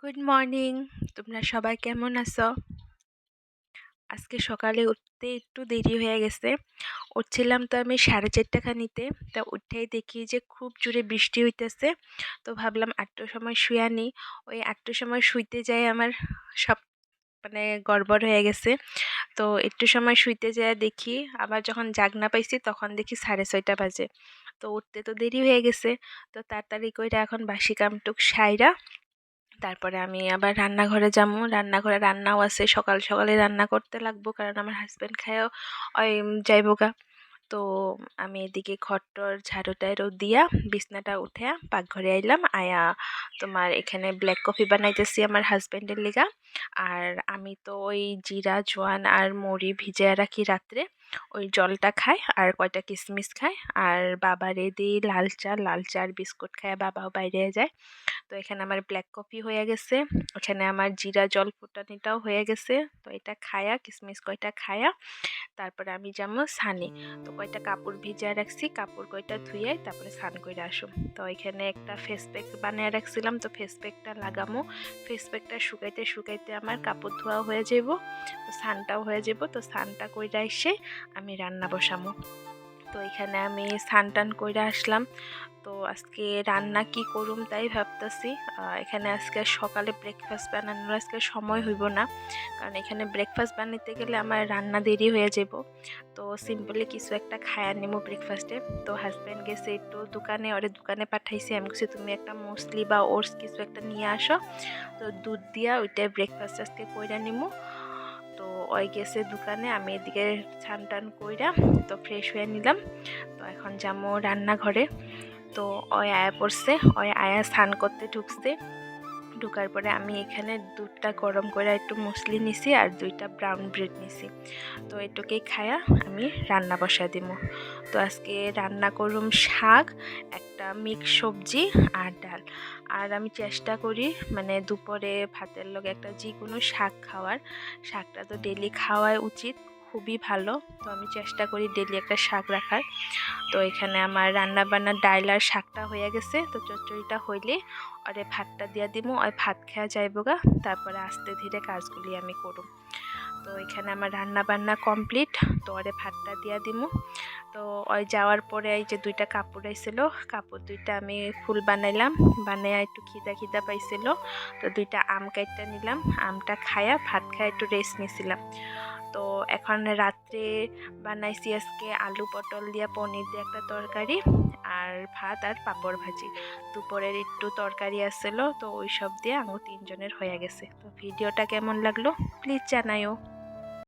Good morning. তোমরা সবাই কেমন আছো? আজকে সকালে উঠতে একটু দেরি হয়ে গেছে। উঠছিলাম তো আমি 4:30 খানিতে। তা উঠেই দেখি যে খুব জোরে বৃষ্টি হইতেছে। তো ভাবলাম আটটার সময় শুয়া নিই। ওই আটটার সময় শুইতে যাই আমার সব গড়বড় হয়ে গেছে। তো একটু সময় শুইতে যেয়ে দেখি আবার যখন জাগনা পাইছি তখন দেখি 6:30 বাজে। তো উঠতে তো দেরি হয়ে গেছে। তো তাড়াতাড়ি কইরা এখন বাসি কামটুক সাইরা তারপরে আমি আবার রান্নাঘরে যাবো। রান্নাঘরে রান্নাও আছে। সকাল সকালে রান্না করতে লাগবো কারণ আমার হাজবেন্ড খায়ও যাইবো গা। তো আমি এদিকে ঘর-টর ঝাড়ু-টাড়ু দিয়া বিছনাটা উঠিয়া পাকঘরে আইলাম। আয়া তোমার এখানে ব্ল্যাক কফি বানাইতেছি আমার হাজবেন্ডের লিগা। আর আমি তো ওই জিরা, জোয়ান আর মৌরি ভিজাইয়া রাখি রাত্রে। ওই জলটা খাই আর কয়টা কিশমিশ খাই। আর বাবারে দেই লাল চা আর বিস্কুট খাইয়া বাবাও বাইরে যায়। তো এখানে আমার ব্ল্যাক কফি হয়ে গেছে। এখানে আমার জিরা জল ফুটানিটাও হয়ে গেছে। তো এটা খায়া কিশমিশ কয়টা খায়া তারপরে আমি যাবো ছানে। তো কয়টা কাপড় ভিজায় রাখছি, কাপড় কয়টা ধুয়ে তারপরে স্নান করে আসুম। তো এখানে একটা ফেস প্যাক বানিয়ে রাখছিলাম, তো ফেস প্যাকটা লাগামো। ফেস প্যাকটা শুকাইতে শুকাইতে আমার কাপড় ধোয়া হয়ে যাব, তো স্নানটাও হয়ে যাব। তো স্নানটা কইরা এসে আমি রান্না বসামো। তো এখানে আমি স্নান টান কইরা আসলাম। তো আজকে রান্না কি করুম তাই ভাবতেছি। এখানে আজকে সকালে ব্রেকফাস্ট বানানোর আজকে সময় হইব না, কারণ এখানে ব্রেকফাস্ট বানাইতে গেলে আমার রান্না দেরি হয়ে যাব। তো সিম্পলি কিছু একটা খায়া নেবো ব্রেকফাস্টে। তো হাজব্যান্ড গেছে একটু দোকানে, ওরে দোকানে পাঠাইছি। আমি বলছি তুমি একটা মুসলি বা ওটস কিছু একটা নিয়ে আসো, তো দুধ দিয়া ওইটাই ব্রেকফাস্ট আজকে কইরা নিমু। তো ওই গেছে দোকানে, আমি এদিকে ছান টান কইরা তো ফ্রেশ হয়ে নিলাম। তো এখন যাবো রান্নাঘরে। তো ওই আয়া পড়ছে, ওই আয়া স্নান করতে ঢুকছে। ঢুকার পরে আমি এখানে দুধটা গরম করে একটু মুসলি নিছি আর 2টা ব্রাউন ব্রেড নিছি। তো এটুকুই খায়া আমি রান্না বসায় দিব। তো আজকে রান্না করুম শাক, একটা মিক্স সবজি আর ডাল। আর আমি চেষ্টা করি দুপুরে ভাতের লগে একটা যে কোনো শাক খাওয়ার। শাকটা তো ডেলি খাওয়াই উচিত, খুবই ভালো। তো আমি চেষ্টা করি ডেলি একটা শাক রাখার। তো এখানে আমার রান্না বান্না ডাইল আর শাকটা হয়ে গেছে। তো চচ্চড়িটা হইলে ওরে ভাতটা দিয়া দিমু, ওই ভাত খেয়া যাইবো গা। তারপরে আস্তে ধীরে কাজগুলি আমি করুম। তো এখানে আমার রান্না বান্না কমপ্লিট। তো ওরে ভাতটা দিয়া দিমু। তো ওই যাওয়ার পরে এই যে 2টা কাপড় আইছিল, কাপড় 2টা আমি ফুল বানাইলাম। বানাইয়া একটু খিদা খিদা পাইছিল, তো 2টা আম কাইটটা নিলাম। আমটা খায়া ভাত খায়া একটু রেস্ট নিছিলাম। তো এখন রাত্রে বানাইছি আজকে আলু পটল দিয়া পনির দিয়ে একটা তরকারি, আর ভাত আর পাঁপড় ভাজি। দুপুরের একটু তরকারি আসছিল, তো ওই সব দিয়ে আমার 3 জনের হয়ে গেছে। তো ভিডিওটা কেমন লাগলো প্লিজ জানাইও।